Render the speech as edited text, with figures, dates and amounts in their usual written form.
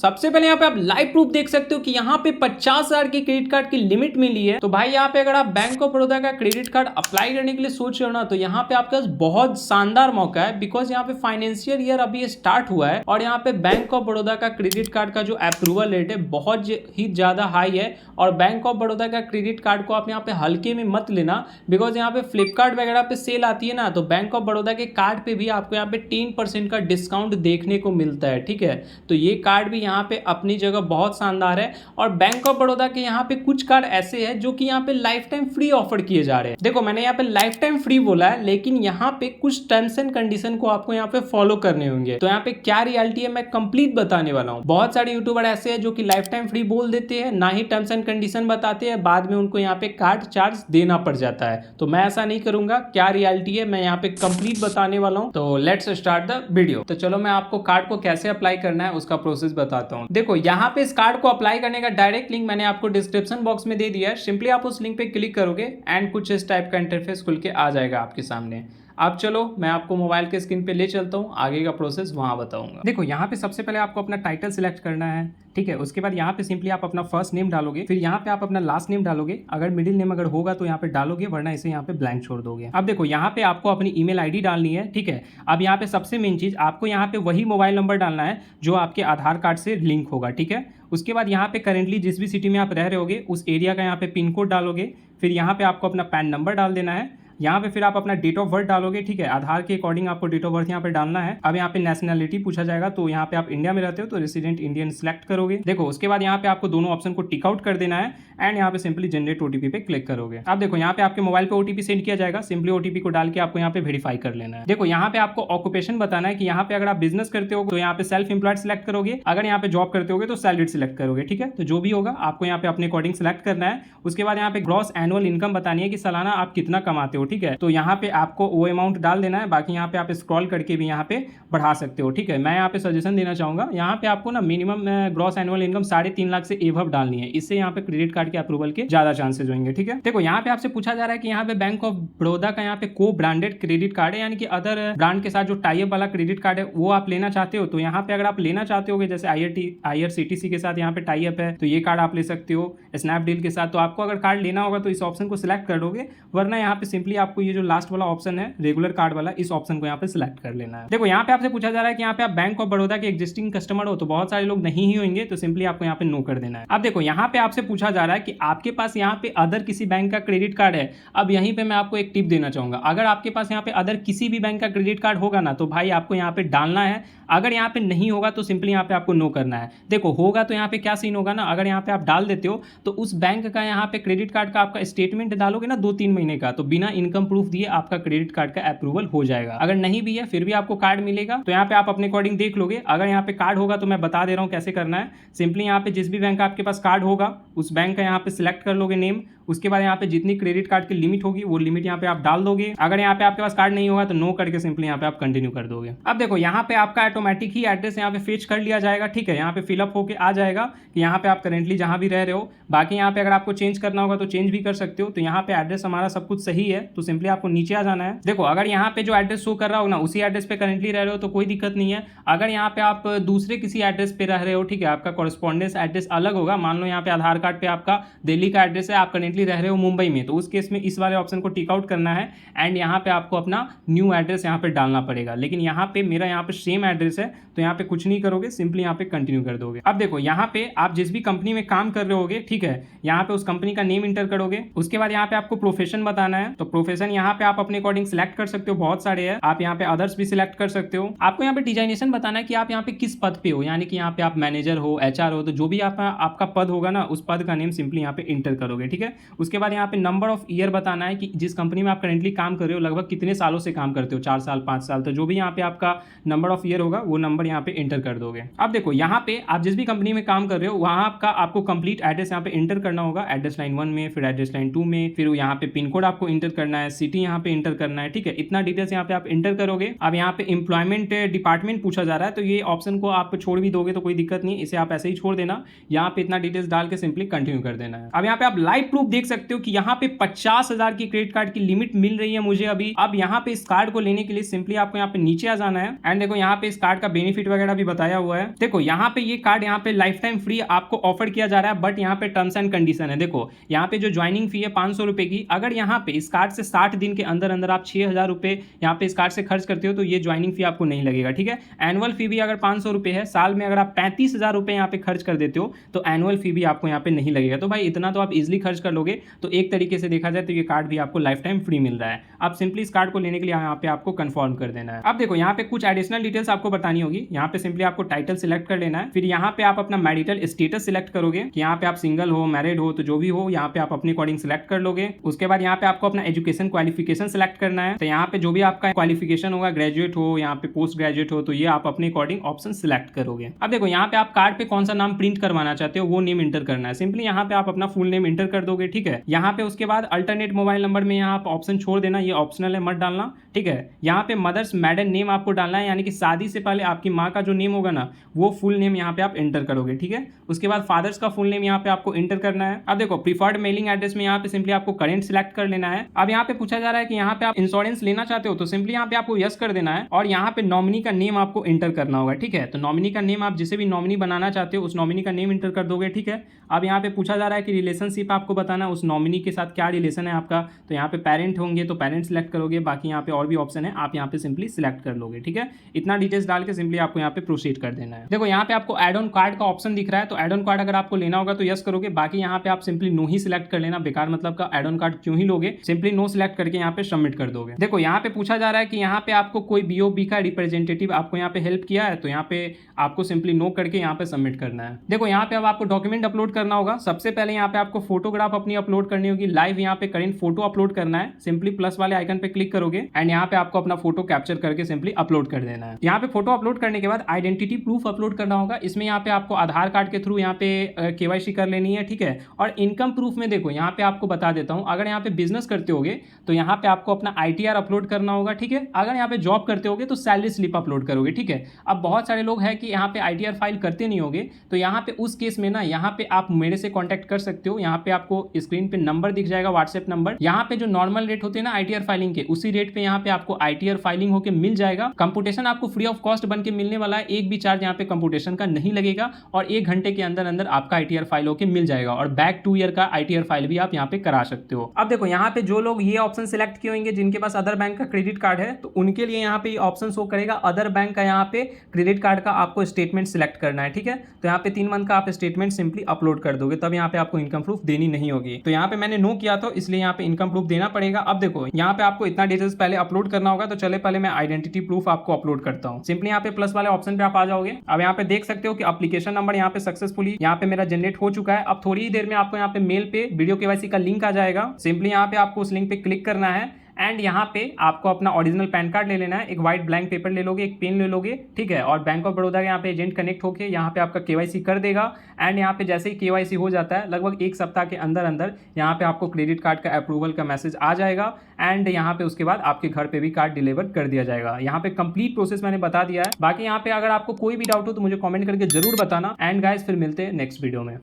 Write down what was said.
सबसे पहले यहाँ पे आप लाइव प्रूफ देख सकते हो कि यहाँ पे 50,000 की क्रेडिट कार्ड की लिमिट मिली है। तो भाई यहाँ पे अगर आप बैंक ऑफ बड़ौदा का क्रेडिट कार्ड अप्लाई करने के लिए सोच रहे हो ना, तो यहाँ पे आपके पास बहुत शानदार मौका है। बिकॉज यहाँ पे फाइनेंशियल ईयर अभी स्टार्ट हुआ है और यहाँ पे बैंक ऑफ बड़ौदा का क्रेडिट कार्ड का जो अप्रूवल रेट है बहुत ही ज्यादा हाई है। और बैंक ऑफ बड़ौदा का क्रेडिट कार्ड को आप यहाँ पे हल्के में मत लेना, बिकॉज यहाँ पे फ्लिपकार्ट वगैरह पे सेल आती है ना, तो बैंक ऑफ बड़ौदा के कार्ड पे भी आपको यहाँ पे 10% का डिस्काउंट देखने को मिलता है। ठीक है, तो ये कार्ड भी यहाँ पे अपनी जगह बहुत शानदार है। और बैंक ऑफ बड़ौदा के यहाँ पे कुछ कार्ड ऐसे हैं जो कि यहाँ पे लाइफ टाइम फ्री ऑफर किए जा रहे हैं। देखो मैंने यहाँ पे लाइफ टाइम फ्री बोला है, लेकिन यहाँ पे कुछ टर्म्स एंड कंडीशन को आपको यहाँ पे फॉलो करने होंगे। तो यहाँ पे क्या रियलिटी है मैं कंप्लीट बताने वाला हूँ। बहुत सारे यूट्यूबर ऐसे हैं जो कि लाइफ टाइम फ्री बोल देते हैं, ना ही टर्म्स एंड कंडीशन बताते हैं, बाद में उनको यहाँ पे कार्ड चार्ज देना पड़ जाता है। तो मैं ऐसा नहीं करूंगा। क्या रियलिटी है मैं यहाँ पे कंप्लीट बताने वाला हूँ। तो लेट्स स्टार्ट द वीडियो। तो चलो मैं आपको कार्ड को कैसे अप्लाई करना है उसका प्रोसेस बताता हूँ। देखो यहाँ पे इस कार्ड को अप्लाई करने का डायरेक्ट लिंक मैंने आपको डिस्क्रिप्शन बॉक्स में दे दिया है। सिंपली आप उस लिंक पे क्लिक करोगे एंड कुछ इस टाइप का इंटरफेस खुल के आ जाएगा आपके सामने। अब चलो मैं आपको मोबाइल के स्क्रीन पे ले चलता हूँ, आगे का प्रोसेस वहां बताऊंगा। देखो यहाँ पे सबसे पहले आपको अपना टाइटल सिलेक्ट करना है। ठीक है, उसके बाद यहाँ पे सिंपली आप अपना फर्स्ट नेम डालोगे, फिर यहाँ पे आप अपना लास्ट नेम डालोगे। अगर मिडिल नेम अगर होगा तो यहाँ पे डालोगे, वरना इसे यहाँ पे ब्लैंक छोड़ दोगे। अब देखो यहाँ पे आपको अपनी ईमेल आईडी डालनी है। ठीक है, अब यहाँ पे सबसे मेन चीज आपको यहाँ पे वही मोबाइल नंबर डालना है जो आपके आधार कार्ड से लिंक होगा। ठीक है, उसके बाद यहाँ पे करेंटली जिस भी सिटी में आप रह रहे होगे उस एरिया का यहाँ पे पिन कोड डालोगे। फिर यहाँ पे आपको अपना पैन नंबर डाल देना है। यहाँ पे फिर आप अपना डेट ऑफ बर्थ डालोगे। ठीक है, आधार के अकॉर्डिंग आपको डेट ऑफ बर्थ यहाँ पे डालना है। अब यहाँ पे नेशनलिटी पूछा जाएगा, तो यहाँ पे आप इंडिया में रहते हो तो रेसिडेंट इंडियन सिलेक्ट करोगे। देखो उसके बाद यहाँ पे आपको दोनों ऑप्शन को टिक आउट कर देना है एंड यहाँ पे सिंपली जनरेट ओटीपी पे क्लिक करोगे। अब देखो यहाँ पे आपके मोबाइल पे ओटीपी सेंड किया जाएगा। सिंपली ओटीपी को डाल के आपको यहाँ पे वेरीफाई कर लेना है। देखो यहाँ पे आपको ऑक्यूपेशन बताना है कि यहाँ पे अगर आप बिजनेस करते हो तो यहाँ पे सेल्फ एम्प्लॉयड सिलेक्ट करोगे, अगर यहाँ पे जॉब करते होगे तो सैलरीड सिलेक्ट करोगे। ठीक है, तो जो भी होगा आपको यहाँ पे अपने अकॉर्डिंग सिलेक्ट करना है। उसके बाद यहाँ पे ग्रॉस एनुअल इनकम बतानी है कि सालाना आप कितना कमाते हो। ठीक है, तो यहाँ पे आपको वो अमाउंट डाल देना है। बाकी यहाँ पे आप स्क्रॉल करके भी यहाँ पे बढ़ा सकते हो। ठीक है, मैं यहाँ पे सजेशन देना चाहूंगा, यहाँ पे आपको ना minimum gross annual income 3.5 lakh से एबव डालनी है। इससे यहाँ पे क्रेडिट कार्ड के अप्रूवल के ज्यादा चांसेस होंगे। ठीक है, देखो यहाँ पे आपसे पूछा जा रहा है कि यहाँ पे बैंक ऑफ बड़ौदा का यहाँ पे को ब्रांडेड क्रेडिट कार्ड है, यानी कि अदर ब्रांड के साथ जो टाई अप वाला क्रेडिट कार्ड है वो आप लेना चाहते हो। तो यहाँ पे अगर आप लेना चाहते हो जैसे IRCTC के साथ यहाँ पे टाई अप है तो ये कार्ड आप ले सकते हो, स्नैपडील के साथ। तो आपको अगर कार्ड लेना होगा तो इस ऑप्शन को सिलेक्ट कर दोगे, वरना यहाँ पे सिंपली आपको ये जो लास्ट वाला ऑप्शन है रेगुलर कार्ड वाला, इस ऑप्शन को यहाँ पे सिलेक्ट कर लेना है। देखो यहाँ पे आपसे पूछा जा रहा है कि यहाँ पे आप बैंक ऑफ बड़ौदा के एग्जिस्टिंग कस्टमर हो, तो बहुत सारे लोग नहीं ही होंगे, तो सिंपली आपको यहाँ पे नो कर देना है। अब देखो यहाँ पे आपसे पूछा जा रहा है कि आपके पास यहाँ पे अदर किसी बैंक का क्रेडिट कार्ड है। अब यहीं पे मैं आपको एक टिप देना चाहूंगा, अगर आपके पास यहाँ पे अदर किसी भी बैंक का क्रेडिट कार्ड होगा ना, तो भाई आपको यहाँ पे डालना है। अगर यहाँ पे नहीं होगा तो सिंपली यहाँ पे आपको नो करना है। देखो होगा तो यहाँ पे क्या सीन होगा ना, अगर यहाँ पे आप डाल देते हो तो उस बैंक का यहाँ पे क्रेडिट कार्ड का आपका स्टेटमेंट डालोगे ना 2-3 महीने का, तो बिना इनकम प्रूफ दिए आपका क्रेडिट कार्ड का अप्रूवल हो जाएगा। अगर नहीं भी है फिर भी आपको कार्ड मिलेगा, तो यहाँ पे आप अपने अकॉर्डिंग देख लोगे। अगर यहाँ पे कार्ड होगा तो मैं बता दे रहा हूँ कैसे करना है। सिंपली यहाँ पे जिस भी बैंक का आपके पास कार्ड होगा उस बैंक का यहाँ पे सिलेक्ट कर लोगे नेम। उसके बाद यहाँ पे जितनी क्रेडिट कार्ड की लिमिट होगी वो लिमिट यहाँ पे आप डाल दोगे। अगर यहाँ पे आपके पास कार्ड नहीं होगा तो नो करके सिंपली यहाँ पे आप कंटिन्यू कर दोगे। अब देखो यहाँ पे आपका ऑटोमेटिक ही एड्रेस यहाँ पे फेच कर लिया जाएगा। ठीक है, यहाँ पे फिलअप होके आ जाएगा कि यहाँ पे आप करेंटली जहाँ भी रह रहे हो। बाकी यहाँ पे अगर आपको चेंज करना होगा तो चेंज भी कर सकते हो। तो यहाँ पे एड्रेस हमारा सब कुछ सही है, तो सिंपली आपको नीचे आ जाना है। देखो अगर यहाँ पे जो एड्रेस शो कर रहा हो ना उसी एड्रेस पे करेंटली रह रहे हो तो कोई दिक्कत नहीं है। अगर यहाँ पे आप दूसरे किसी एड्रेस पे रह रहे हो, ठीक है, आपका कॉरेस्पॉन्डेंस एड्रेस अलग होगा। मान लो यहाँ पे आधार कार्ड पे आपका दिल्ली का एड्रेस है, आप करेंटली रह रहे हो मुंबई में, तो उस केस में इस वाले ऑप्शन को टिक आउट करना है एंड यहाँ पे आपको अपना न्यू एड्रेस यहाँ पे डालना पड़ेगा। लेकिन यहाँ पे मेरा यहाँ पे सेम एड्रेस है तो यहाँ पे कुछ नहीं करोगे, सिंपली यहाँ पे कंटिन्यू कर दोगे। अब देखो यहाँ पे आप जिस भी कंपनी में काम कर रहे होगे, ठीक है, यहाँ पे उस कंपनी का नेम इंटर करोगे। उसके बाद यहाँ पे आपको प्रोफेशन बताना है, तो प्रोफेशन यहाँ पे आप अपने अकॉर्डिंग सिलेक्ट कर सकते हो, बहुत सारे हैं। आप यहाँ पे अदर्स भी सिलेक्ट कर सकते हो। आपको यहाँ पे डिजाइनेशन बताना है कि आप यहाँ पे किस पद पे हो, यानी कि यहाँ पे आप मैनेजर हो, HR हो, तो जो भी आपका पद होगा ना उस पद का नेम सिंपली यहाँ पे इंटर करोगे। ठीक है, उसके बाद यहाँ पे नंबर ऑफ ईयर बताना है कि जिस कंपनी में आप करेंटली काम कर रहे हो लगभग कितने सालों से काम करते हो, 4 साल 5 साल, तो जो भी यहाँ पे आपका नंबर ऑफ ईयर होगा वो नंबर यहाँ पे इंटर कर दोगे। अब देखो यहाँ पे आप जिस भी कंपनी में काम कर रहे हो वहाँ का आपको कंप्लीट एड्रेस यहाँ पे इंटर करना होगा, एड्रेस लाइन 1 में, फिर एड्रेस लाइन 2 में, फिर यहाँ पे पिन कोड आपको इंटर करना है, सिटी यहाँ पे इंटर करना है। ठीक है, इतना डिटेल्स यहाँ पे आप इंटर करोगे। अब यहाँ पे एम्प्लॉयमेंट डिपार्टमेंट पूछा जा रहा है, तो ये ऑप्शन को आप छोड़ भी दोगे तो कोई दिक्कत नहीं, इसे आप ऐसे ही छोड़ देना। यहाँ पे इतना डिटेल्स डाल के सिंपली कंटिन्यू कर देना है। अब यहाँ पे आप लाइव प्रूफ देख सकते हो कि यहाँ पे 50,000 की क्रेडिट कार्ड की लिमिट मिल रही है मुझे अभी। अब यहाँ पे इस कार्ड को लेने के लिए सिंपली आपको यहाँ पे नीचे आ जाना है एंड देखो यहाँ पे इस कार्ड का बेनिफिट वगैरह भी बताया हुआ है। देखो यहाँ पे ये कार्ड यहाँ पे लाइफ टाइम फ्री आपको ऑफर किया जा रहा है, बट यहाँ पे टर्म्स एंड कंडीशन है। देखो यहाँ पे जो ज्वाइनिंग फी है 500 रुपए की, अगर यहाँ पे इस कार्ड से 60 दिन के अंदर अंदर आप 6,000 रुपए यहाँ पे इस कार्ड से खर्च करते हो तो ये ज्वाइनिंग फी आपको नहीं लगेगा, ठीक है। एनुअल फी भी अगर 500 रुपए है, साल में अगर आप 35,000 रुपए यहाँ पे खर्च कर देते हो तो एनुअल फी भी आपको यहाँ पे नहीं लगेगा। तो भाई इतना तो आप इजिली खर्च कर लोगे, तो एक तरीके से देखा जाए तो ये कार्ड भी आपको लाइफ टाइम फ्री मिल रहा है। अब सिंपली इस कार्ड को लेने के लिए यहाँ पे आपको कंफर्म कर देना है। अब देखो यहाँ पे कुछ एडिशनल डिटेल्स आपको बतानी होगी। यहाँ पे सिंपली आपको टाइटल सिलेक्ट कर लेना है, फिर यहाँ पे आप अपना मैरिटल स्टेटस सिलेक्ट करोगे कि यहाँ पे आप सिंगल हो, मैरिड हो, तो जो भी हो यहाँ पे आप अपने अकॉर्डिंग सिलेक्ट कर लोगे। उसके बाद यहाँ पे आपको अपना एजुकेशन क्वालिफिकेशन सिलेक्ट करना है, तो यहाँ पे जो भी आपका क्वालिफिकेशन होगा, ग्रेजुएट हो, यहाँ पे पोस्ट ग्रेजुएट हो, तो ये आप अपने अकॉर्डिंग ऑप्शन सिलेक्ट करोगे। अब देखो यहाँ पे आप कार्ड पे कौन सा नाम प्रिंट करवाना चाहते हो वो नेम इंटर करना है। सिंपली यहाँ पे आप अपना फुल नेम इंटर कर दोगे, ठीक है। यहाँ पे उसके बाद अल्टरनेट मोबाइल नंबर में यहाँ आप ऑप्शन छोड़ देना, ये ऑप्शनल है, मत डालना, ठीक है। यहाँ पे मदर्स मैडन नेम आपको डालना है, यानी कि शादी से पहले आपकी माँ का जो नेम होगा ना वो फुल नेम यहाँ पे आप इंटर करोगे, ठीक है। उसके बाद फादर्स का फुल नेम यहाँ पे आपको इंटर करना है। अब देखो प्रीफर्ड मेलिंग एड्रेस में यहाँ पे सिंपली आपको करेंट सिलेक्ट कर लेना है। अब यहाँ पे पूछा जा रहा है कि यहाँ पे आप इंश्योरेंस लेना चाहते हो, तो सिंपली यहाँ पे आपको यस कर देना है और यहाँ पे नॉमिनी का नेम आपको इंटर करना होगा, ठीक है। तो नॉमिनी का नेम आप जिसे भी नॉमिनी बनाना चाहते हो उस नॉमिनी का नेम इंटर कर दोगे, ठीक है। अब यहाँ पे पूछा जा रहा है कि रिलेशनशिप आपको बताना है उस नॉमिनी के साथ क्या रिलेशन है आपका, तो यहाँ पे पेरेंट होंगे तो पेरेंट सिलेक्ट करोगे, बाकी यहाँ पे और भी ऑप्शन है आप यहाँ पे सिंपली सिलेक्ट कर लोगे, ठीक है। इतना डिटेल्स डाल के सिंपली आपको यहाँ पे प्रोसीड कर देना है। देखो यहाँ पे आपको एड ऑन कार्ड का ऑप्शन दिख रहा है, तो एड ऑन कार्ड अगर आपको लेना होगा तो यस करोगे, बाकी यहाँ पे आप सिंपली नो ही सिलेक्ट कर लेना, बेकार मतलब का एड ऑन कार्ड क्यों ही लोगे, सिंपली नो सिलेक्ट करके यहाँ पे सबमिट कर दोगे। देखो यहाँ पे पूछा जा रहा है कि यहाँ पे आपको कोई बीओबी का रिप्रेजेंटेटिव आपको यहाँ पे हेल्प किया है, तो यहाँ पे आपको सिंपली नो करके यहाँ पे सबमिट करना है। देखो यहाँ पे अब आपको डॉक्यूमेंट अपलोड करना होगा। सबसे पहले यहाँ पे आपको फोटोग्राफ अपनी अपलोड करनी होगी, लाइव यहाँ पे करेंट फोटो अपलोड करना है। सिंपली प्लस वाले आइकन पे क्लिक करोगे एंड यहाँ पे आपको अपना फोटो कैप्चर करके सिंपली अपलोड कर देना है। यहाँ पे फोटो अपलोड करने के बाद आइडेंटिटी प्रूफ अपलोड करना होगा। इसमें यहाँ पे आपको आधार कार्ड के थ्रू यहाँ पे केवाईसी कर लेनी है, ठीक है। और इनकम प्रूफ में देखो यहाँ पे आपको बता देता हूँ, अगर यहाँ पे बिजनेस करते होगे तो यहाँ पे आपको अपना ITR अपलोड करना होगा, ठीक है। अगर यहाँ पे जॉब करते होगे तो सैलरी स्लिप अपलोड करोगे, ठीक है। अब बहुत सारे लोग हैं कि यहाँ पे ITR फाइल करते नहीं होगे, तो यहाँ पे उस केस में ना यहाँ पे आप मेरे से कॉन्टैक्ट कर सकते हो। यहाँ पे आपको स्क्रीन पे नंबर दिख जाएगा, व्हाट्सएप नंबर। यहाँ पे जो नॉर्मल रेट होते हैं ना ITR फाइलिंग के, उसी रेट पे यहाँ पे आपको ITR फाइलिंग होके मिल जाएगा। कंप्यूटेशन आपको फ्री ऑफ कॉस्ट बन के मिलने वाला है, एक भी चार्ज यहाँ पे कंप्यूटेशन का नहीं लगेगा और 1 घंटे के अंदर अंदर आपका ITR फाइल होके मिल जाएगा और बैक 2 ईयर का ITR फाइल भी आप यहाँ पे करा सकते हो। अब देखो यहाँ पे जो लोग ये ऑप्शन सिलेक्ट किए होंगे जिनके पास अदर बैंक का क्रेडिट कार्ड है, तो उनके लिए यहाँ पे ऑप्शन शो करेगा अदर बैंक का, यहाँ पे क्रेडिट कार्ड का आपको स्टेटमेंट सिलेक्ट करना है, ठीक है। तो यहाँ पे 3 मंथ का आप स्टेटमेंट सिंपली अपलोड कर दोगे, तब यहाँ पे आपको इनकम प्रूफ देनी नहीं होगी। तो यहाँ पे मैंने नो किया था इसलिए यहाँ पे इनकम प्रूफ देना पड़ेगा। अब देखो यहाँ पे आपको इतना डिटेल्स पहले अपलोड करना होगा, तो चले पहले मैं आइडेंटिटी प्रूफ आपको अपलोड करता हूँ। सिंपली यहाँ पे प्लस वाले ऑप्शन पे आप आ जाओगे। अब यहाँ पे देख सकते हो कि एप्लीकेशन नंबर यहाँ पे सक्सेसफुली यहाँ पे मेरा जनरेट हो चुका है। अब थोड़ी ही देर में आपको यहाँ पे मेल पे वीडियो केवाईसी का लिंक आ जाएगा। सिंपली यहाँ पे आपको उस लिंक पे क्लिक करना है एंड यहाँ पे आपको अपना ओरिजिनल पैन कार्ड ले लेना है, एक व्हाइट ब्लैंक पेपर ले लोगे, एक पेन ले लोगे, ठीक है। और बैंक ऑफ बड़ौदा के यहाँ पे एजेंट कनेक्ट होके यहाँ पे आपका केवाईसी कर देगा एंड यहाँ पे जैसे ही केवाईसी हो जाता है लगभग 1 सप्ताह के अंदर अंदर यहाँ पे आपको क्रेडिट कार्ड का अप्रूवल का मैसेज आ जाएगा एंड यहाँ पे उसके बाद आपके घर पे भी कार्ड डिलीवर कर दिया जाएगा। यहाँ पे कंप्लीट प्रोसेस मैंने बता दिया है। बाकी यहाँ पे अगर आपको कोई भी डाउट हो तो मुझे कॉमेंट करके जरूर बताना एंड गाइस फिर मिलते हैं नेक्स्ट वीडियो में।